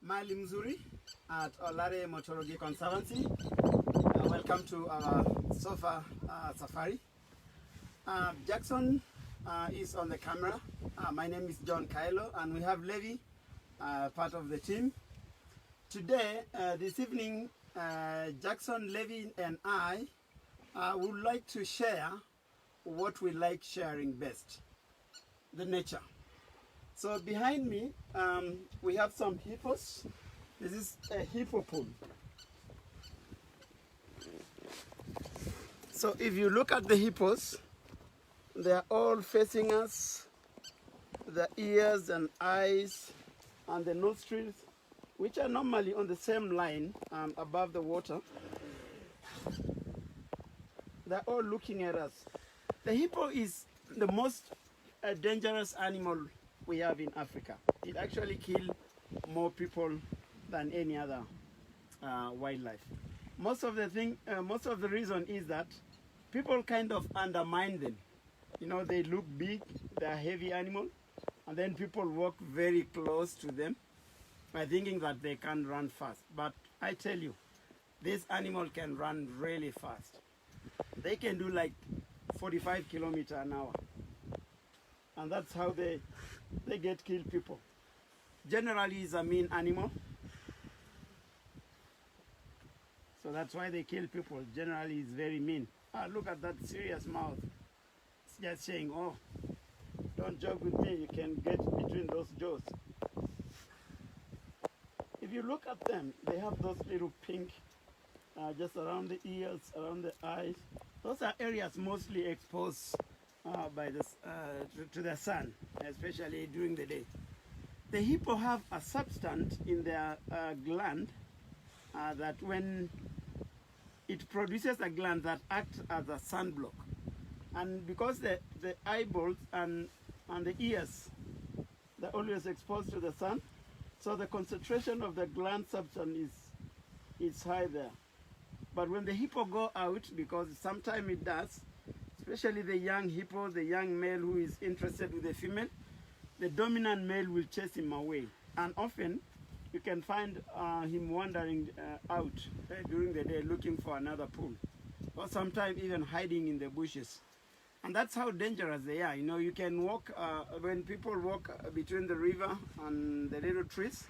Mahali Mzuri at Olare Motorogi Conservancy. Welcome to our sofa safari. Jackson is on the camera. My name is John Kailo, and we have Levi, part of the team. Today, this evening, Jackson, Levi, and I would like to share what we like sharing best, the nature. So behind me, we have some hippos. This is a hippo pool. So if you look at the hippos, they are all facing us. The ears and eyes and the nostrils, which are normally on the same line above the water. They're all looking at us. The hippo is the most dangerous animal we have in Africa. It actually kills more people than any other wildlife. Most of the reason is that people kind of undermine them. You know, they look big, they're heavy animal, and then people walk very close to them by thinking that they can run fast. But I tell you, this animal can run really fast. They can do like 45 kilometers an hour. And that's how they kill people. Generally, it's a mean animal. So that's why they kill people. Generally, it's very mean. Look at that serious mouth. It's just saying, oh, don't joke with me. You can get between those jaws. If you look at them, they have those little pink just around the ears, around the eyes. Those are areas mostly exposed to the sun, especially during the day. The hippo have a substance in their gland that when it produces a gland that acts as a sunblock. And because the eyeballs and the ears, they're always exposed to the sun, so the concentration of the gland substance is high there. But when the hippo go out, because sometimes it does, especially the young hippo, the young male who is interested with the female, the dominant male will chase him away. And often, you can find him wandering out during the day looking for another pool. Or sometimes even hiding in the bushes. And that's how dangerous they are. You know, you can walk, when people walk between the river and the little trees,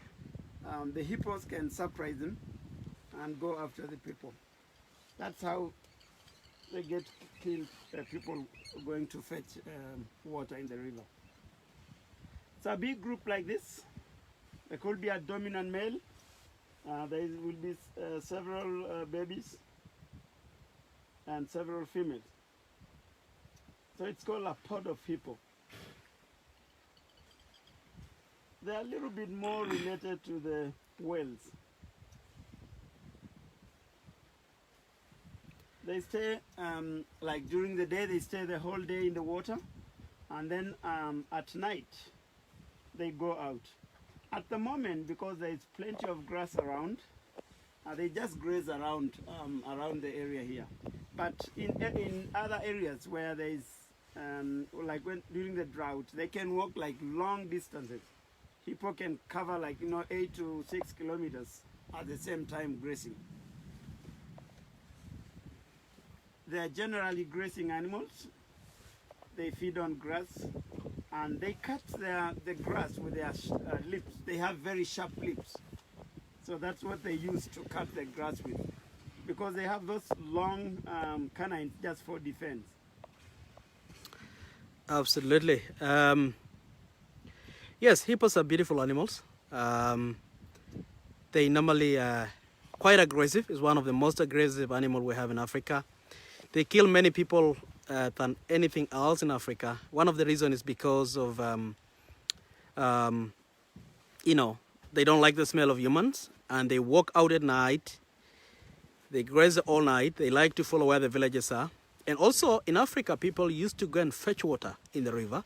the hippos can surprise them and go after the people. That's how they get killed, people going to fetch water in the river. It's a big group like this. There could be a dominant male. There will be several babies and several females. So it's called a pod of hippo. They are a little bit more related to the whales. They stay, like during the day, they stay the whole day in the water. And then at night, they go out. At the moment, because there is plenty of grass around, they just graze around the area here. But in other areas where there is, like during the drought, they can walk like long distances. People can cover like 8 to 6 kilometers at the same time grazing. They are generally grazing animals. They feed on grass, and they cut the grass with their lips. They have very sharp lips. So that's what they use to cut the grass with, because they have those long canines just for defense. Absolutely. Yes, hippos are beautiful animals. They normally are quite aggressive. It's one of the most aggressive animals we have in Africa. They kill many people than anything else in Africa. One of the reasons is because of, they don't like the smell of humans, and they walk out at night. They graze all night. They like to follow where the villages are. And also in Africa, people used to go and fetch water in the river.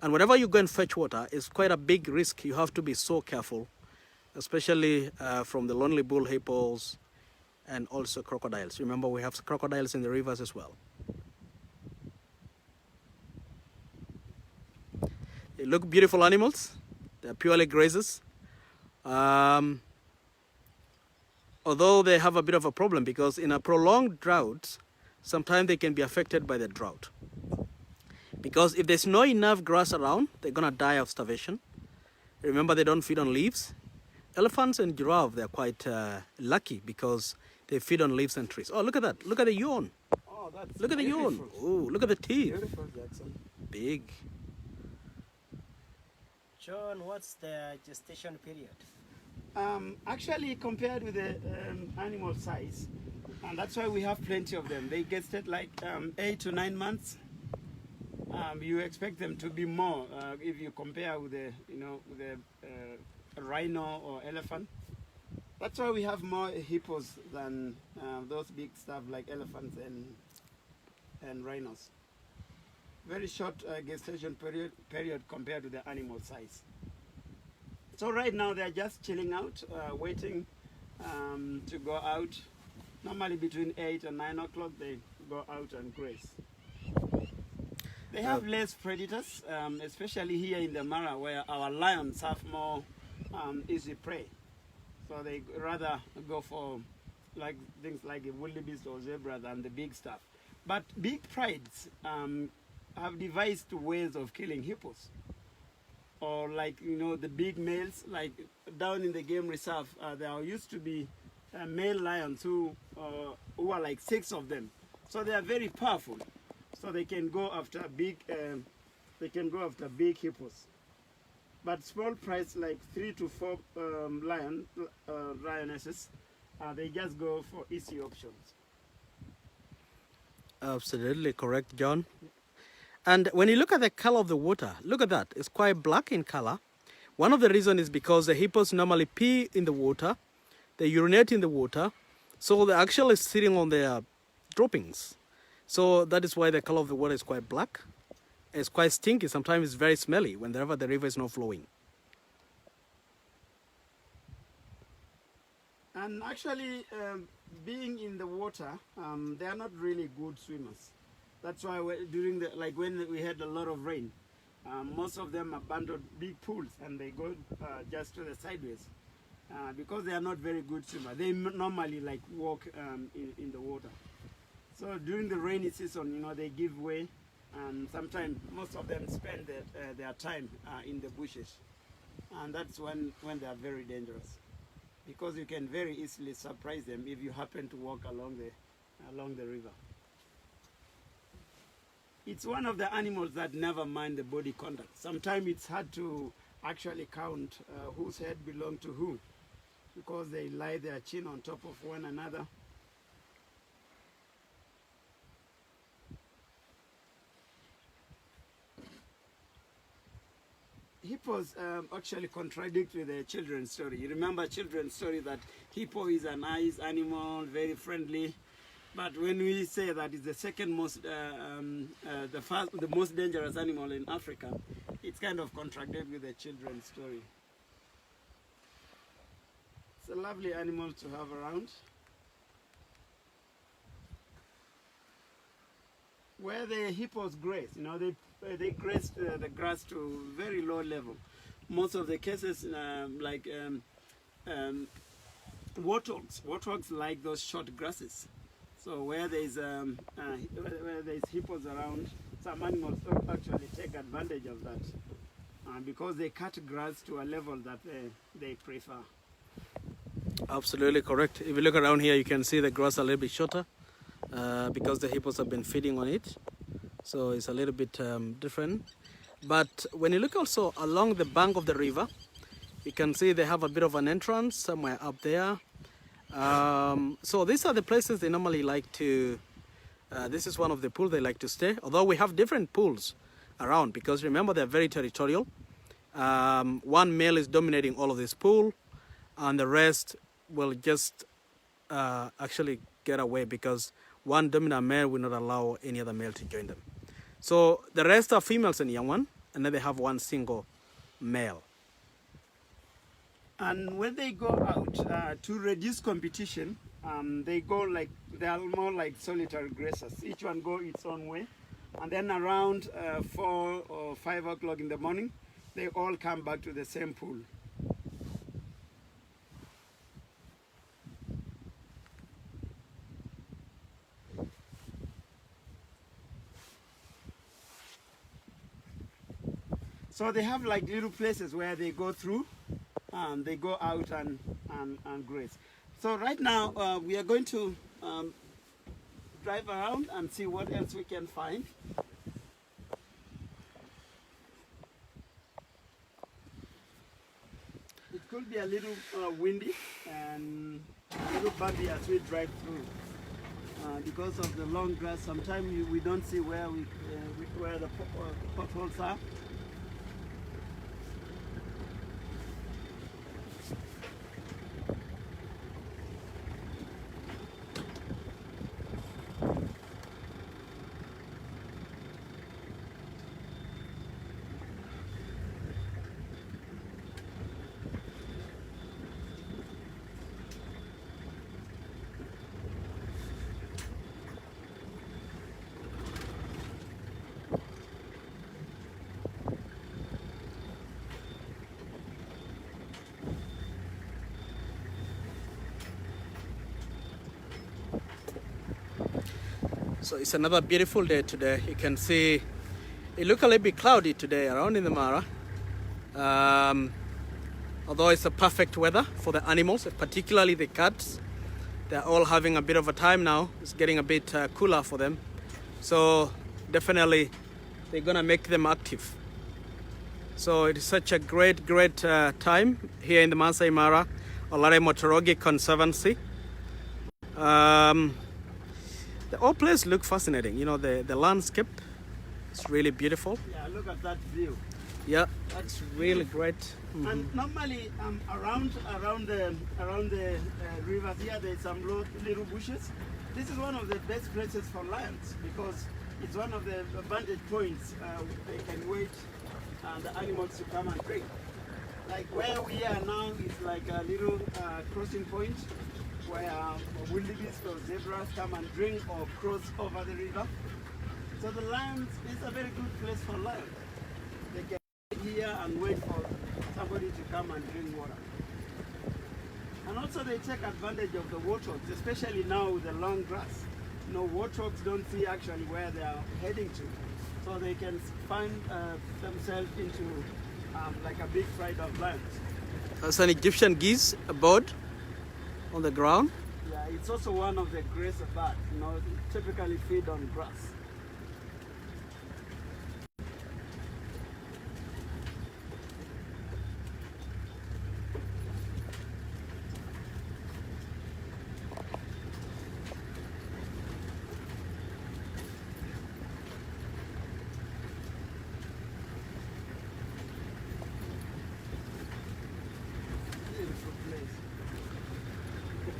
And whenever you go and fetch water, it's quite a big risk. You have to be so careful, especially from the lonely bull hippos and also crocodiles. Remember, we have crocodiles in the rivers as well. They look beautiful animals. They're purely grazers. Although they have a bit of a problem because in a prolonged drought, sometimes they can be affected by the drought. Because if there's not enough grass around, they're gonna die of starvation. Remember, they don't feed on leaves. Elephants and giraffe, they're quite lucky because they feed on leaves and trees. Oh, look at that. Look at the yawn. Oh, that's Look at the yawn. Oh, look at the teeth. Beautiful, Jackson. Big. John, what's the gestation period? Actually, compared with the animal size, and that's why we have plenty of them. They gestate like 8 to 9 months. You expect them to be more if you compare with the, with the rhino or elephant. That's why we have more hippos than those big stuff like elephants and rhinos. Very short gestation period compared to the animal size. So right now they're just chilling out, waiting to go out. Normally between 8 and 9 o'clock they go out and graze. They have less predators, especially here in the Mara where our lions have more easy prey. So they rather go for like things like a wildebeest or zebra than the big stuff. But big prides have devised ways of killing hippos. Or like, the big males, like down in the game reserve, there used to be male lions who are like 6 of them. So they are very powerful. So they can go after big hippos. But small prides like 3 to 4 lionesses, they just go for easy options. Absolutely correct, John. And when you look at the color of the water, look at that. It's quite black in color. One of the reasons is because the hippos normally pee in the water. They urinate in the water. So they're actually sitting on their droppings. So that is why the color of the water is quite black. It's quite stinky. Sometimes it's very smelly whenever the river is not flowing. And actually, being in the water, they are not really good swimmers. That's why when we had a lot of rain, most of them abandoned big pools and they go just to the sideways because they are not very good swimmers. They normally walk in the water. So during the rainy season, they give way, and sometimes most of them spend their time in the bushes, and that's when they are very dangerous because you can very easily surprise them if you happen to walk along the river. It's one of the animals that never mind the body contact. Sometimes it's hard to actually count whose head belongs to who because they lie their chin on top of one another. Hippos actually contradict with the children's story. You remember children's story that hippo is a nice animal, very friendly. But when we say that it's the second most, the most dangerous animal in Africa, it's kind of contradicted with the children's story. It's a lovely animal to have around. Where the hippos graze, they graze the grass to very low level. Most of the cases, warthogs like those short grasses. So where there's hippos around, some animals actually take advantage of that because they cut grass to a level that they prefer. Absolutely correct. If you look around here, you can see the grass a little bit shorter because the hippos have been feeding on it. So it's a little bit different. But when you look also along the bank of the river, you can see they have a bit of an entrance somewhere up there. So these are the places they normally like to, this is one of the pools they like to stay, although we have different pools around because remember they're very territorial. One male is dominating all of this pool and the rest will just actually get away because one dominant male will not allow any other male to join them. So the rest are females and young one, and then they have one single male. And when they go out to reduce competition, they are more like solitary grazers. Each one go its own way. And then around 4 or 5 o'clock in the morning, they all come back to the same pool. So they have like little places where they go through, they go out and graze. So right now we are going to drive around and see what else we can find. It could be a little windy and a little bumpy as we drive through. Because of the long grass, sometimes we don't see where where the potholes are. So it's another beautiful day today. You can see it looks a little bit cloudy today around in the Mara. Although it's a perfect weather for the animals, particularly the cats. They're all having a bit of a time now. It's getting a bit cooler for them. So definitely they're gonna make them active. So it is such a great time here in the Masai Mara, Olare Motorogi Conservancy. The whole place looks fascinating. You know, the landscape is really beautiful. Yeah, look at that view. Yeah, that's really great. Mm-hmm. And normally around the rivers here, there's some little bushes. This is one of the best places for lions because it's one of the vantage points. They can wait the animals to come and drink. Like where we are now is like a little crossing point where wildebeest or zebras come and drink or cross over the river. So the lions is a very good place for lions. They can sit here and wait for somebody to come and drink water. And also they take advantage of the warthogs, especially now with the long grass. You know, warthogs don't see actually where they are heading to. So they can find themselves into like a big fright of lions. There's an Egyptian geese, a bird on the ground. Yeah, it's also one of the grazer birds. You know, they typically feed on grass.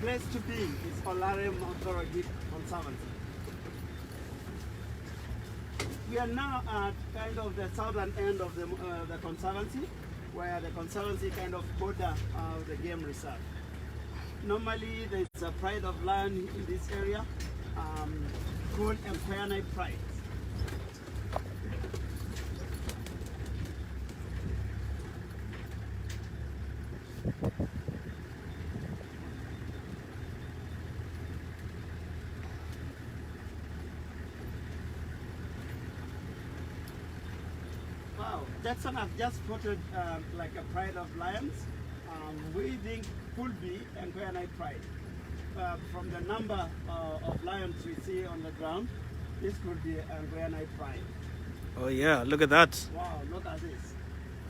Place to be is Mahali Mzuri Conservancy. We are now at kind of the southern end of the conservancy, where the conservancy kind of border the game reserve. Normally, there's a pride of land in this area called Empire Pride. Jackson has just spotted like a pride of lions. We think could be Empire Pride. From the number of lions we see on the ground, this could be Empire Pride. Oh yeah, look at that. Wow, look at this.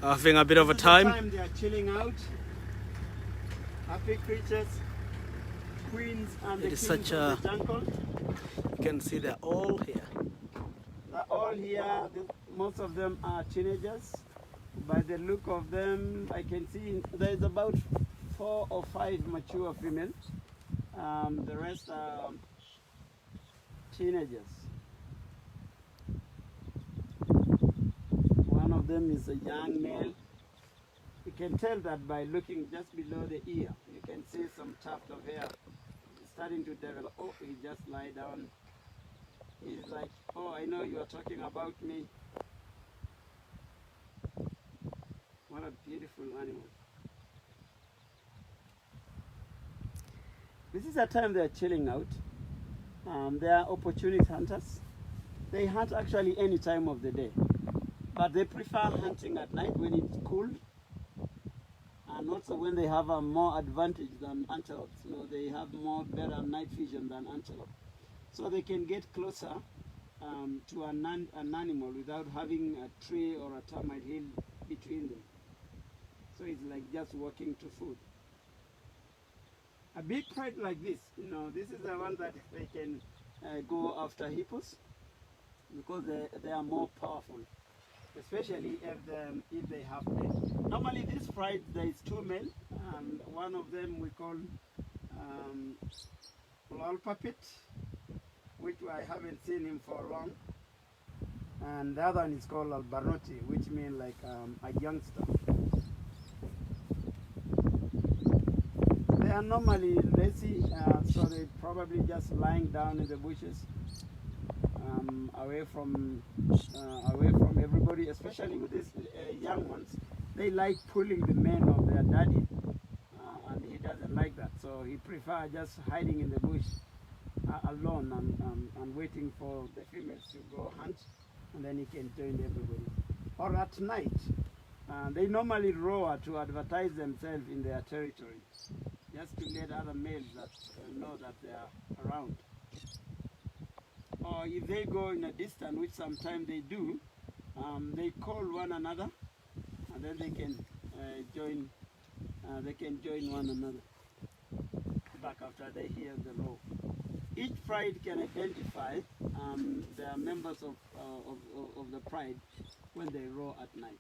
Having a bit of a time. They are chilling out. Happy creatures, queens and the kings of the jungle. You can see they're all here. They're all here. Most of them are teenagers. By the look of them, I can see there's about 4 or 5 mature females. The rest are teenagers. One of them is a young male. You can tell that by looking just below the ear. You can see some tuft of hair starting to develop. Oh, he just lie down. He's like, oh, I know you are talking about me. What a beautiful animal. This is the time they are chilling out. They are opportunity hunters. They hunt actually any time of the day. But they prefer hunting at night when it's cool, and also when they have a more advantage than antelopes. You know, they have more better night vision than antelope, so they can get closer to an animal without having a tree or a termite hill between them. So it's like just walking to food. A big pride like this, you know, this is the one that they can go after hippos because they are more powerful, especially if they have men. Normally this pride, there is two men, and one of them we call lol puppet, which I haven't seen him for long, and the other one is called albarnoti, which means like a youngster. They are normally lazy, so they're probably just lying down in the bushes, away from everybody, especially with these young ones. They like pulling the mane of their daddy, and he doesn't like that, so he prefers just hiding in the bush alone and waiting for the females to go hunt, and then he can join everybody. Or at night, they normally roar to advertise themselves in their territory, just to let other males that know that they are around. Or if they go in a distance, which sometimes they do, they call one another, and then they can join. They can join one another back after they hear the roar. Each pride can identify the members of the pride when they roar at night.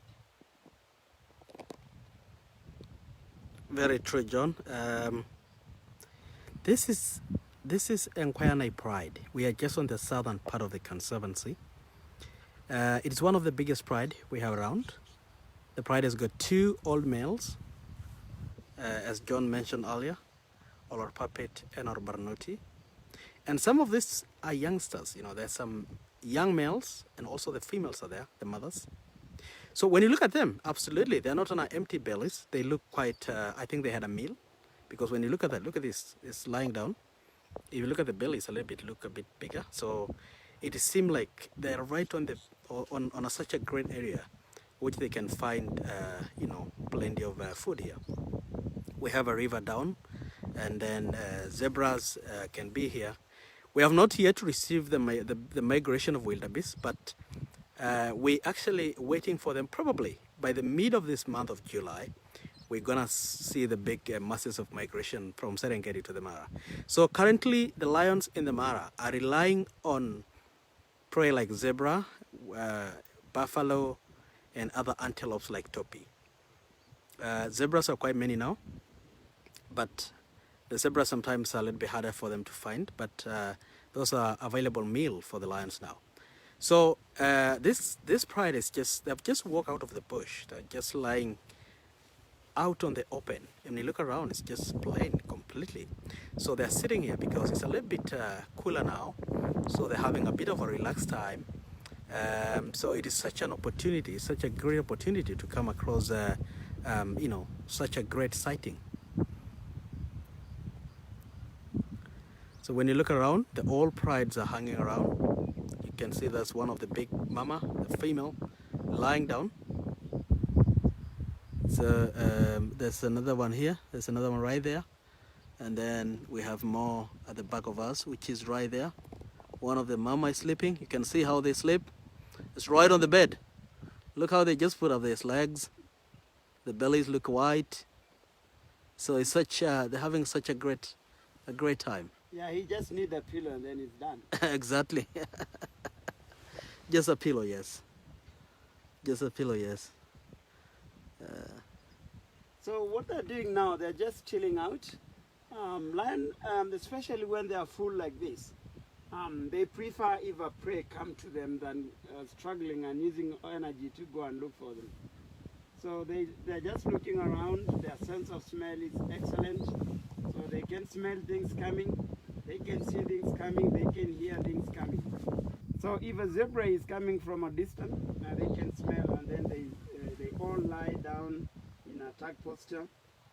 Very true, John. This is Nkwyane Pride. We are just on the southern part of the conservancy. It is one of the biggest pride we have around. The pride has got two old males, as John mentioned earlier, Olor Puppet and Barnoti. And some of these are youngsters. You know, there's some young males, and also the females are there, the mothers. So when you look at them, absolutely, they're not on our empty bellies. They look quite, I think they had a meal, because when you look at that, look at this, it's lying down. If you look at the belly, it's look a bit bigger. So it seems like they're right on such a great area, which they can find, you know, plenty of food here. We have a river down, and then zebras can be here. We have not yet received the migration of wildebeest, but we actually waiting for them. Probably by the mid of this month of July, we're gonna see the big masses of migration from Serengeti to the Mara. So currently, the lions in the Mara are relying on prey like zebra, buffalo, and other antelopes like topi. Zebras are quite many now, but the zebras sometimes are a little bit harder for them to find, but those are available meal for the lions now. So this pride is they've just walked out of the bush. They're just lying out on the open. And when you look around, it's just plain completely. So they're sitting here because it's a little bit cooler now. So they're having a bit of a relaxed time. So it is such an opportunity, such a great opportunity to come across, you know, such a great sighting. So when you look around, the old prides are hanging around. You can see that's one of the big mama, the female, lying down. So there's another one here. There's another one right there. And then we have more at the back of us, which is right there. One of the mama is sleeping. You can see how they sleep. It's right on the bed. Look how they just put up their legs. The bellies look white. So it's such they're having such a great time. Yeah, he just needs a pillow and then it's done. Exactly. Just a pillow, yes. Just a pillow, yes. So what they're doing now, they're just chilling out. Lion, especially when they are full like this, they prefer if a prey come to them than struggling and using energy to go and look for them. So they're just looking around. Their sense of smell is excellent. So they can smell things coming. They can see things coming. They can hear things coming. So if a zebra is coming from a distance, they can smell, and then they all lie down in attack posture,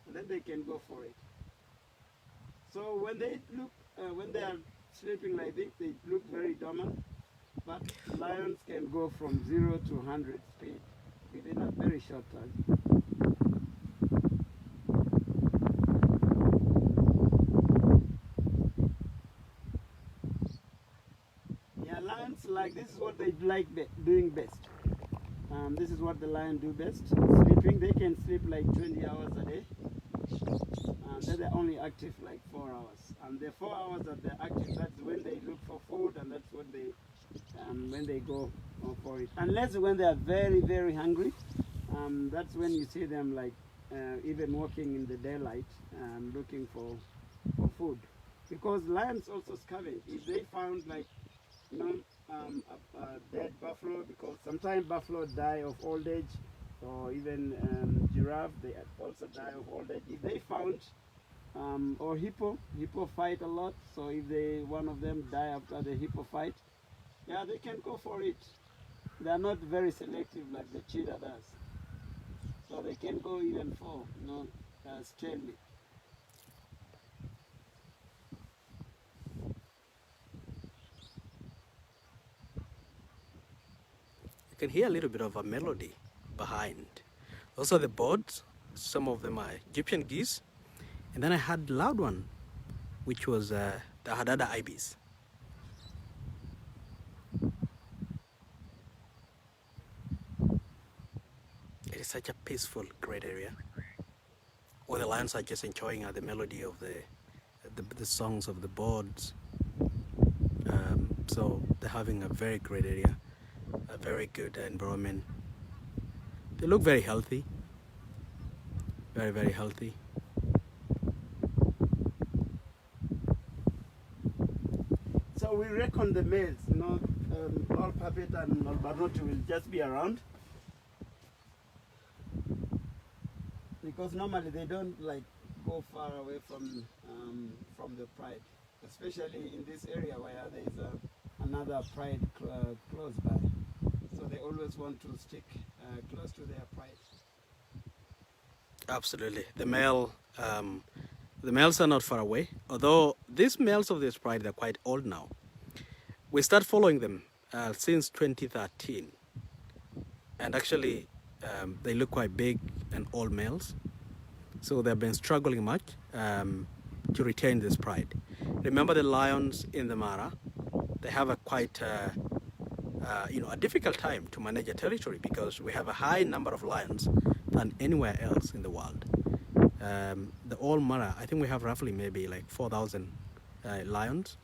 and then they can go for it. So when they look, when they are sleeping like this, they look very dormant. but lions can go from 0 to 100 speed within a very short time. Yeah, lions like this is what they like doing best. This is what the lion do best. Sleeping, they can sleep like 20 hours a day. Then they're only active like 4 hours. And the 4 hours that they're active, that's when they look for food, and that's when they go for it. Unless when they are very, very hungry, that's when you see them like even walking in the daylight looking for food. Because lions also scavenge. If they found like a dead buffalo, because sometimes buffalo die of old age, or even giraffe, they also die of old age. If they found or hippo fight a lot, so if one of them die after the hippo fight, yeah, they can go for it. They are not very selective like the cheetah does, so they can go even for straightly. You can hear a little bit of a melody behind. Those are the birds. Some of them are Egyptian geese. And then I had loud one, which was the Hadada ibis. It is such a peaceful, great area where the lions are just enjoying the melody of the songs of the birds. So they're having a very great area, a very good environment. They look very healthy, very, very healthy. So we reckon the males, all puppet and all Barnoti will just be around, because normally they don't like go far away from the pride, especially in this area where there is another pride close by. So they always want to stick close to their pride. Absolutely. The males are not far away, although these males of this pride are quite old now. We start following them since 2013, and actually they look quite big and old males, so they've been struggling much to retain this pride. Remember the lions in the Mara, they have a quite a difficult time to manage a territory because we have a high number of lions than anywhere else in the world. The old Mara, I think we have roughly maybe like 4,000 lions.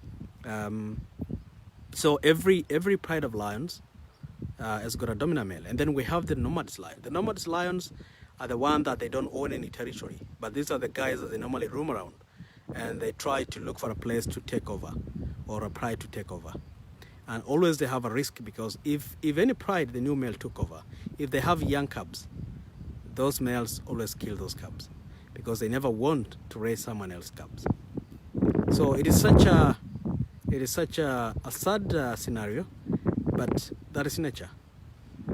So every pride of lions has got a dominant male, and then we have the nomads lion. The nomads lions are the one that they don't own any territory, but these are the guys that they normally roam around, and they try to look for a place to take over or a pride to take over. And always they have a risk, because if any pride the new male took over, if they have young cubs, those males always kill those cubs because they never want to raise someone else's cubs. So it is such a sad scenario, but that is nature.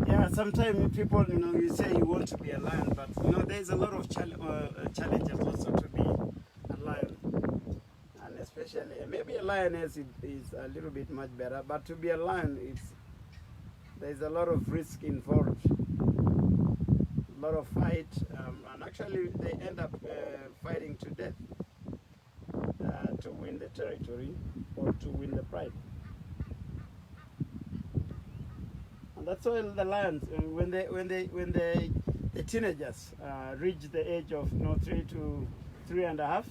Yeah, sometimes people, you say you want to be a lion, but there's a lot of challenges also to be a lion. And especially, maybe a lioness is a little bit much better, but to be a lion, there's a lot of risk involved, a lot of fight, and actually they end up fighting to death to win the territory or to win the pride. And that's why the lions, when the teenagers reach the age of 3 to 3.5,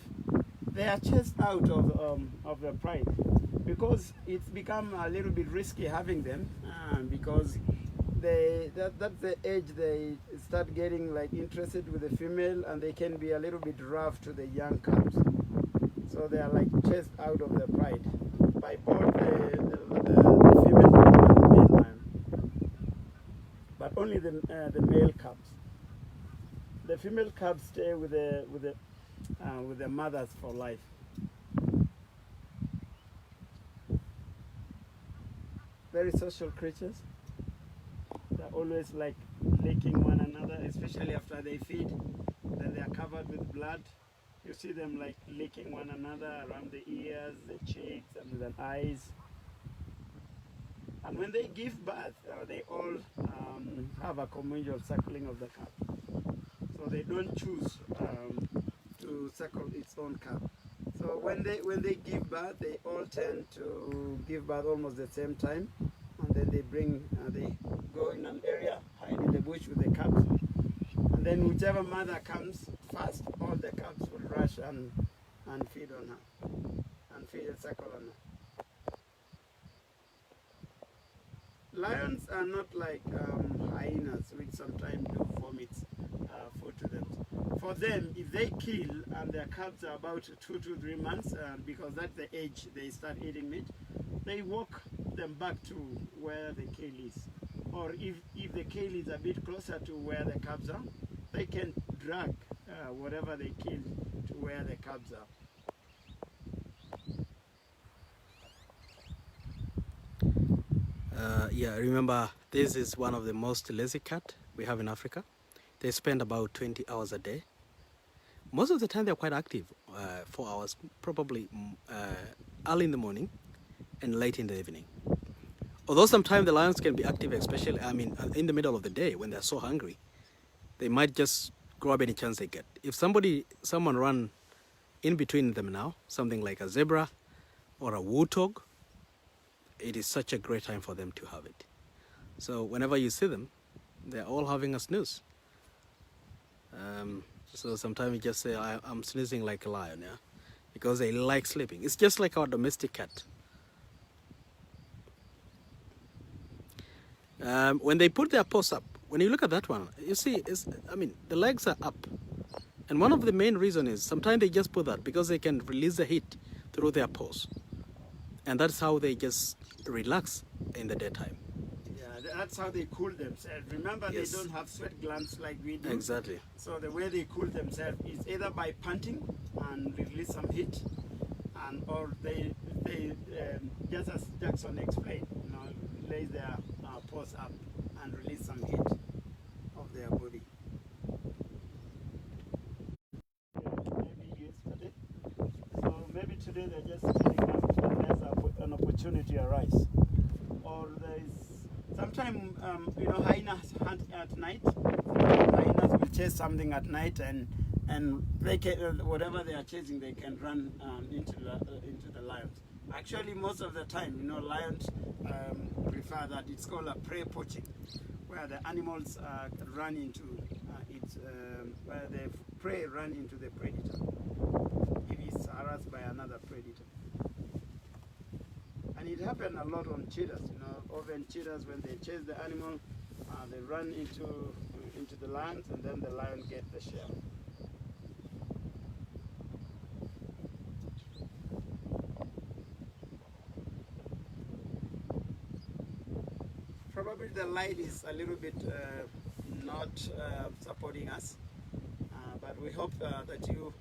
they are chased out of the pride, because it's become a little bit risky having them, because that's the age they start getting like interested with the female, and they can be a little bit rough to the young cubs. So they are like chased out of the pride by both the female and the male lion, but only the male cubs. The female cubs stay with the mothers for life. Very social creatures. They're always like licking one another, especially after they feed. Then they are covered with blood. You see them like licking one another around the ears, the cheeks, and the eyes. And when they give birth, they all have a communal suckling of the cub. So they don't choose to suckle its own cub. So when they give birth, they all tend to give birth almost the same time, and then they go in an area, hide in the bush with the cubs, and then whichever mother comes first, all the cubs will rush and feed on her, and feed and suckle on her. Lions are not like hyenas, which sometimes do vomit food to them. For them, if they kill and their cubs are about 2 to 3 months, because that's the age they start eating meat, they walk them back to where the kill is. Or if the kill is a bit closer to where the cubs are, they can drag whatever they killed to where the cubs are. Yeah, remember, this is one of the most lazy cat we have in Africa. They spend about 20 hours a day. Most of the time they're quite active, 4 hours, probably early in the morning and late in the evening. Although sometimes the lions can be active, especially, in the middle of the day when they're so hungry. They might just grab any chance they get. If someone run in between them now, something like a zebra or a warthog, it is such a great time for them to have it. So whenever you see them, they're all having a snooze. So sometimes you just say, I'm snoozing like a lion, yeah? Because they like sleeping. It's just like our domestic cat. When they put their paws up, when you look at that one, you see, the legs are up. And one of the main reasons is sometimes they just put that because they can release the heat through their paws. And that's how they just relax in the daytime. Yeah, that's how they cool themselves. Remember, Yes. they don't have sweat glands like we do. Exactly. So the way they cool themselves is either by panting and release some heat, or they just as Jackson explained, lay their paws up and release some heat of their body. Maybe yesterday. So maybe today they're just sitting up unless an opportunity arises. Or there is sometimes hyenas hunt at night. Hyenas will chase something at night, and they can whatever they are chasing, they can run into the lions. Actually, most of the time, lions prefer that. It's called a prey poaching, where the animals run into where the prey run into the predator if he's harassed by another predator. And it happened a lot on cheetahs. Often cheetahs, when they chase the animal, they run into the lions, and then the lion gets the share. Probably the light is a little bit not supporting us, but we hope that you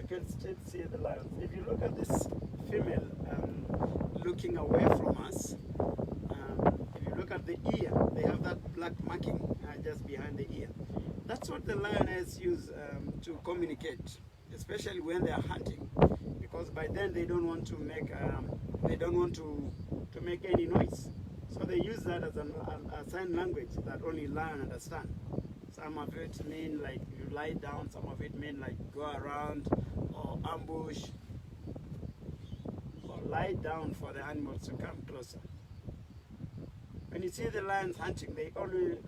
can still see the lions. If you look at this female looking away from us, if you look at the ear, they have that black marking just behind the ear. That's what the lioness use to communicate, especially when they are hunting, because by then they don't want to make make any noise. So they use that as a sign language that only lion understand. Some of it mean like you lie down, some of it mean like go around or ambush, or lie down for the animals to come closer. When you see the lions hunting, they always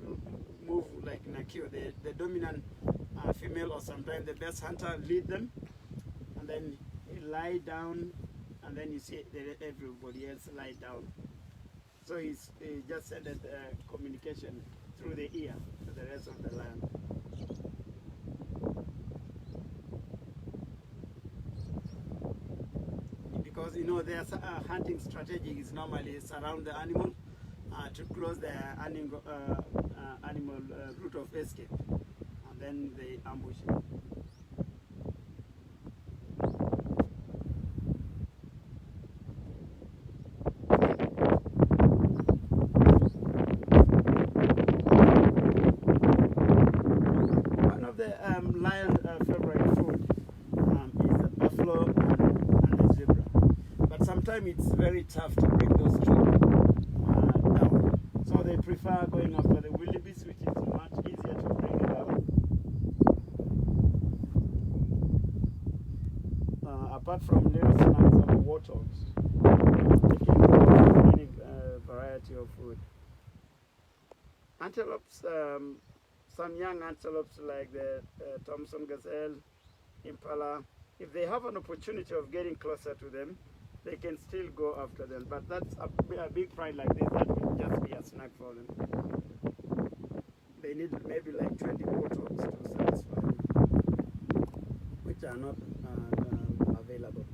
move like in a queue. The dominant female, or sometimes the best hunter, lead them, and then he lie down, and then you see everybody else lie down. So he just sent communication through the ear to the rest of the lion. Because their hunting strategy is normally surround the animal to close the animal route of escape, and then they ambush it. One of the lion favorite food is the buffalo and the zebra. But sometimes it's very tough to bring those two are going after the wildebeest, which is much easier to bring it out. Apart from little snacks of warthogs, they can go any variety of food. Antelopes, some young antelopes like the Thompson gazelle, impala, if they have an opportunity of getting closer to them, they can still go after them. But that's a big pride like this, that will just be a snack for them. They need maybe like 20 warthogs to satisfy them, which are not available.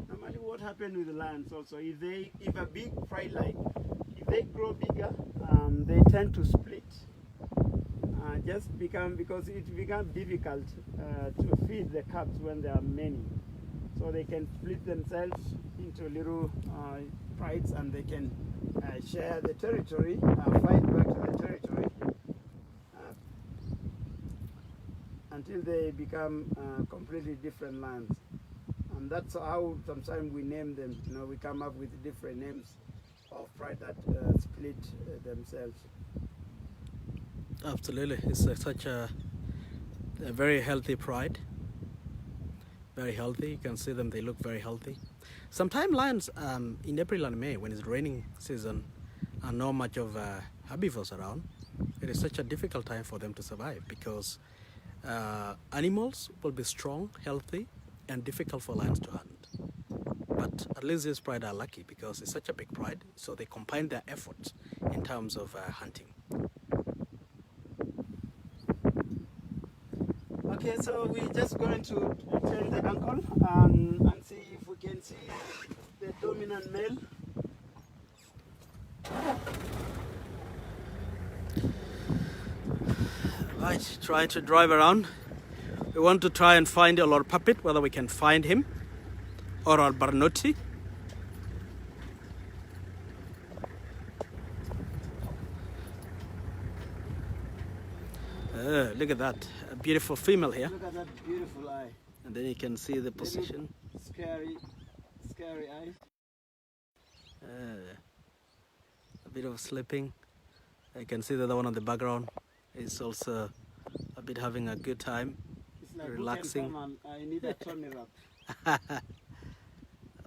Normally what happens with the lions also, if a big pride like, if they grow bigger, they tend to split. Just because it becomes difficult to feed the cubs when there are many. So they can split themselves into little prides, and they can share the territory, fight back to the territory until they become completely different lands. And that's how sometimes we name them. You know, we come up with different names of pride that split themselves. Absolutely, it's such a very healthy pride. Very healthy. You can see them; they look very healthy. Sometimes lions in April and May, when it's raining season, and not much of herbivores around, it is such a difficult time for them to survive because animals will be strong, healthy, and difficult for lions to hunt. But at least this pride are lucky because it's such a big pride, so they combine their efforts in terms of hunting. Okay, so we're just going to turn the ankle and see if we can see the dominant male. Right, trying to drive around. We want to try and find a Lord Puppet, whether we can find him, or our Barnotti. Look at that, a beautiful female here. Look at that beautiful eye. And then you can see the position. Scary, scary eye. A bit of slipping. I can see the other one on the background is also a bit having a good time, It's like, relaxing. who can come and I need a tummy wrap.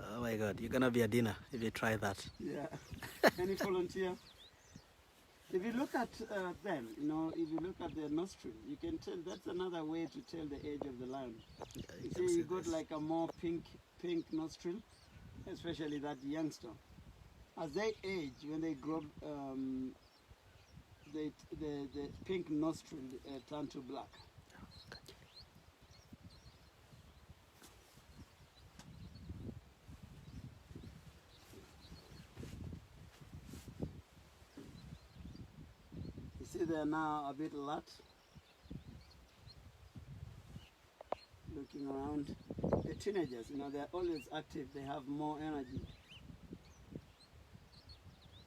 Oh my God, you're gonna be a dinner if you try that. Yeah. Any volunteer? If you look at them, you know, if you look at their nostril, you can tell. That's another way to tell the age of the lion. Yeah, You can see, see you got this. like a more pink nostril, especially that youngster. As they age, when they grow, the pink nostril turn to black. You see, they're now a bit alert, looking around. The teenagers, you know, they're always active. They have more energy.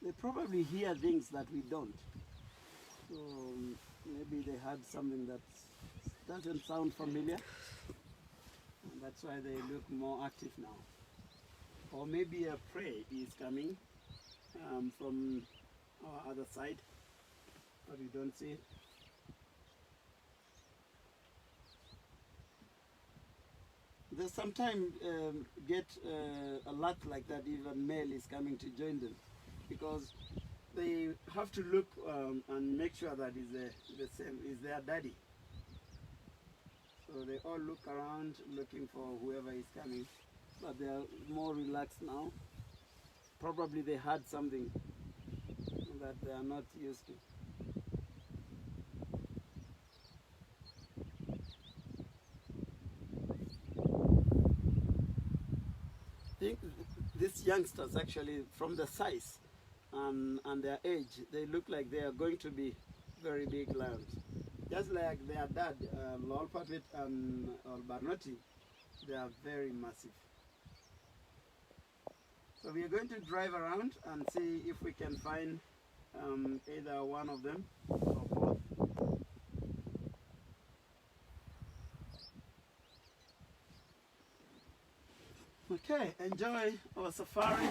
They probably hear things that we don't. So maybe they had something that doesn't sound familiar, and that's why they look more active now. Or maybe a prey is coming from our other side, but we don't see it. They sometimes get a lot like that if a male is coming to join them, because they have to look and make sure that is the same, is their daddy. So they all look around looking for whoever is coming, but they are more relaxed now. Probably they had something that they are not used to. I think these youngsters actually, from the size and their age, they look like they are going to be very big lions. Just like their dad, Lord Puppet and Barnotti, they are very massive. So we are going to drive around and see if we can find either one of them or both. Okay, enjoy our safari.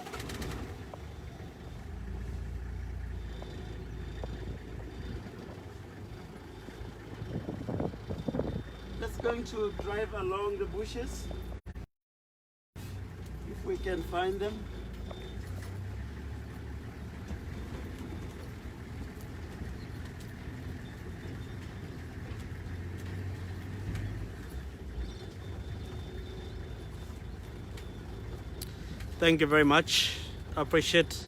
Just going to drive along the bushes if we can find them. Thank you very much. I appreciate.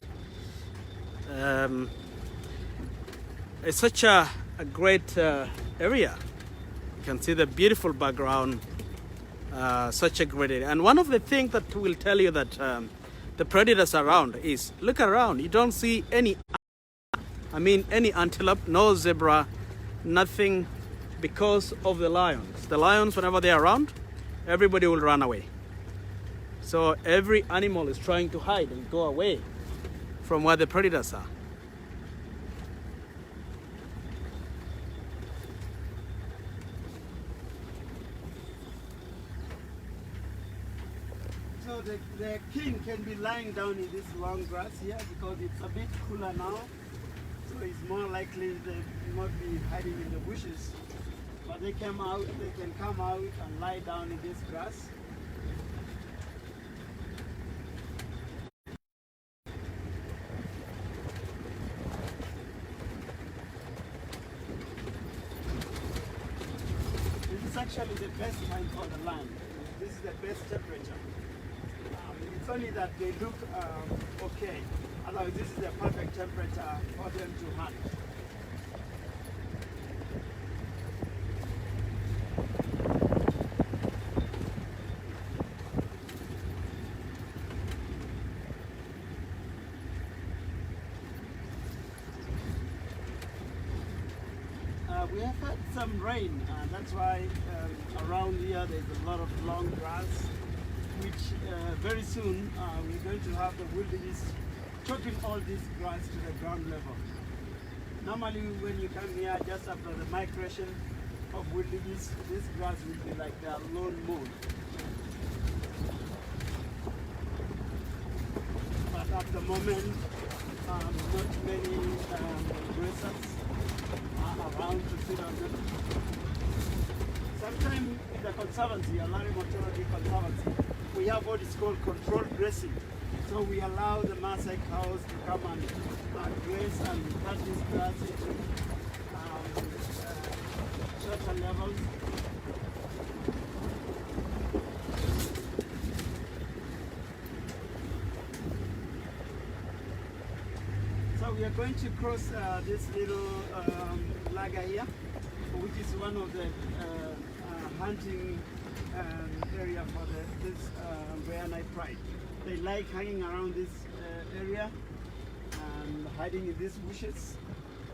It's such a great area. You can see the beautiful background. Such a great area. And one of the things that will tell you that the predators around is look around. You don't see any antelope, no zebra, nothing, because of the lions. The lions, whenever they're around, everybody will run away. So every animal is trying to hide and go away from where the predators are. So the king can be lying down in this long grass here because it's a bit cooler now. So it's more likely they will not be hiding in the bushes. But they can come out and lie down in this grass. This is actually the best time for the land. This is the best temperature. It's only that they look okay. Otherwise, this is the perfect temperature for them to hunt. We have had some rain, and that's why around here there's a lot of long grass, which very soon we're going to have the wildebeest chopping all this grass to the ground level. Normally when you come here just after the migration of wildebeest, this grass will be like their lone mold. But at the moment, not many grazers are around to sit on them. Sometimes in the conservancy, a Mahali Mzuri conservancy, we have what is called controlled grazing. So we allow the Maasai cows to come and graze and cut this grass into shorter levels. So we are going to cross this little laga here, which is one of the hunting area for this Mahali pride. They like hanging around this area and hiding in these bushes.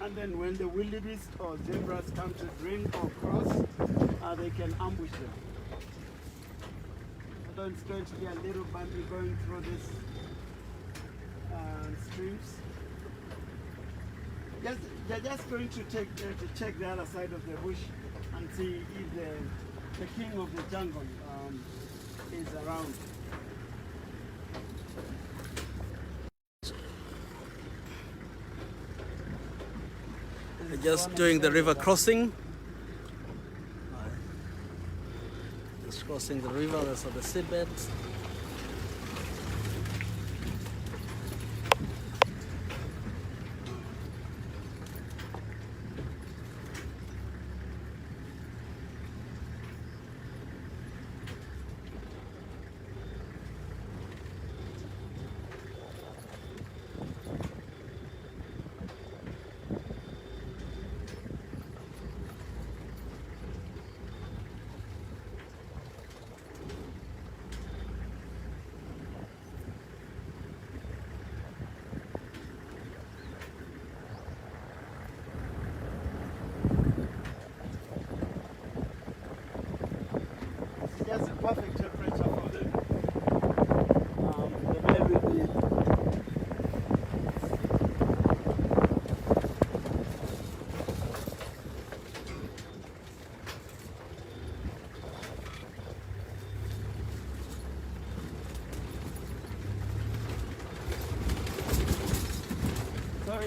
And then when the wildebeest or zebras come to drink or cross, they can ambush them. So it's going to be a little bumpy going through these streams. They're just going to check the other side of the bush and see if the king of the jungle is around. They're just doing the river crossing. Just crossing the river, those are the seabeds.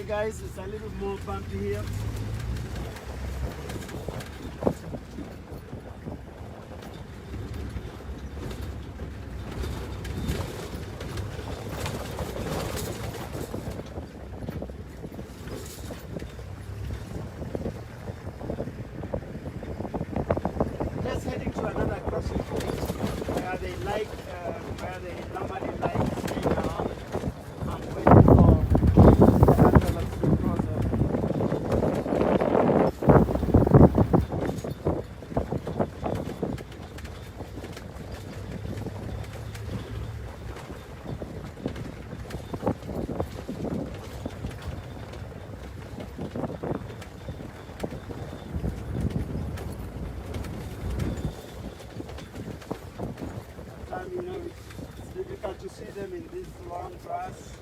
Sorry guys, it's a little more bumpy here. Just heading to another crossing point where they like, where they normally like staying around and waiting for the antelopes to cross over. You know, it's difficult to see them in this long grass.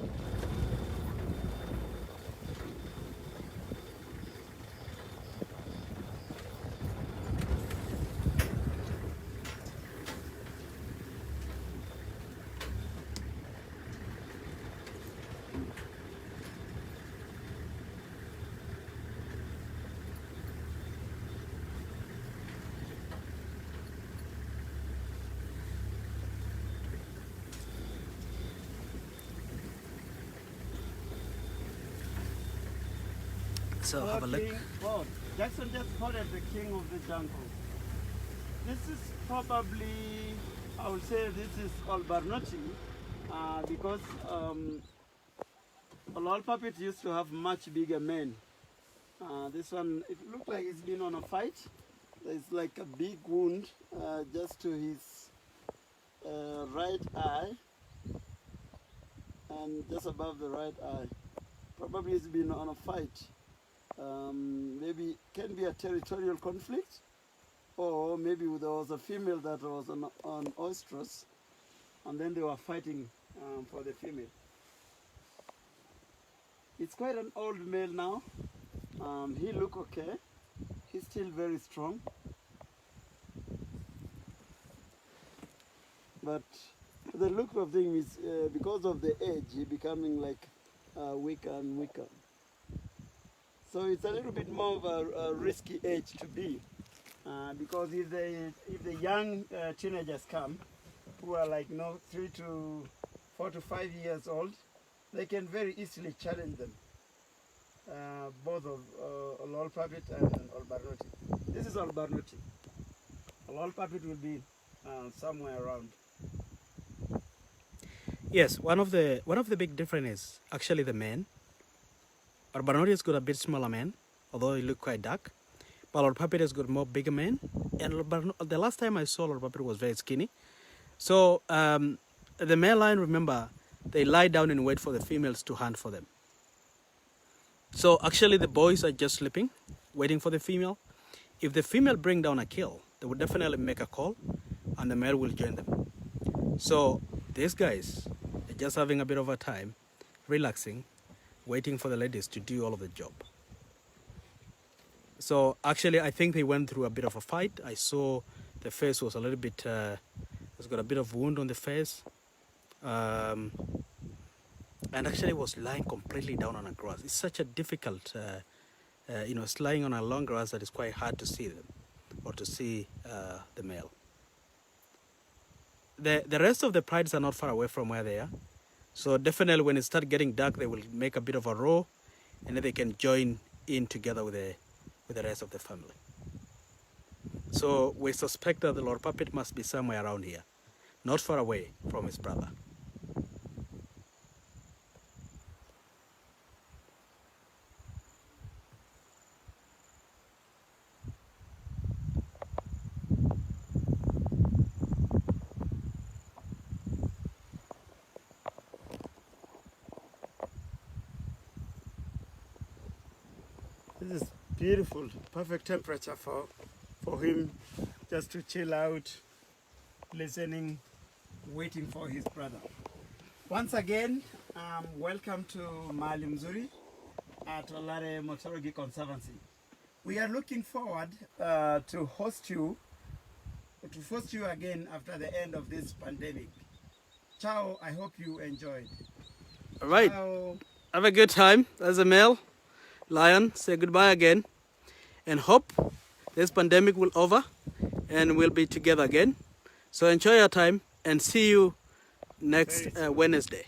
So have a look. Oh, Jackson just spotted the king of the jungle. This is probably, I would say this is Albarnoti, because Olol puppet used to have much bigger men. This one, it looked like he's been on a fight. There's like a big wound just to his right eye and just above the right eye. Probably he's been on a fight. Maybe can be a territorial conflict, or maybe there was a female that was on oysters, and then they were fighting for the female. It's quite an old male now. He look okay. He's still very strong, but the look of things is because of the age, he becoming like weaker and weaker. So it's a little bit more of a risky age to be, because if the young teenagers come, who are like 3 to 4 to 5 years old, they can very easily challenge them. Both of Olol puppet and Albarnoti. This is Albarnoti. Olol puppet will be somewhere around. Yes, one of the big difference is actually the men. Albarnoti has got a bit smaller man, although he look quite dark. But Olol puppet has got more bigger men. And the last time I saw Olol puppet was very skinny. So the male lion, remember, they lie down and wait for the females to hunt for them. So actually the boys are just sleeping, waiting for the female. If the female bring down a kill, they would definitely make a call and the male will join them. So these guys are just having a bit of a time, relaxing, waiting for the ladies to do all of the job. So actually I think they went through a bit of a fight. I saw the face was a little bit, it's got a bit of wound on the face. And actually was lying completely down on a grass. It's such a difficult, it's lying on a long grass that it's quite hard to see them or to see the male. The rest of the prides are not far away from where they are. So definitely when it starts getting dark, they will make a bit of a row and then they can join in together with the rest of the family. So we suspect that the Lord puppet must be somewhere around here, not far away from his brother. This is beautiful, perfect temperature for him just to chill out, listening, waiting for his brother. Once again, welcome to Mahali Mzuri at Olare Motorogi Conservancy. We are looking forward to host you again after the end of this pandemic. Ciao, I hope you enjoyed. All right. Ciao. Have a good time. As a male lion, say goodbye again. And hope this pandemic will over and we'll be together again. So enjoy your time and see you next Wednesday.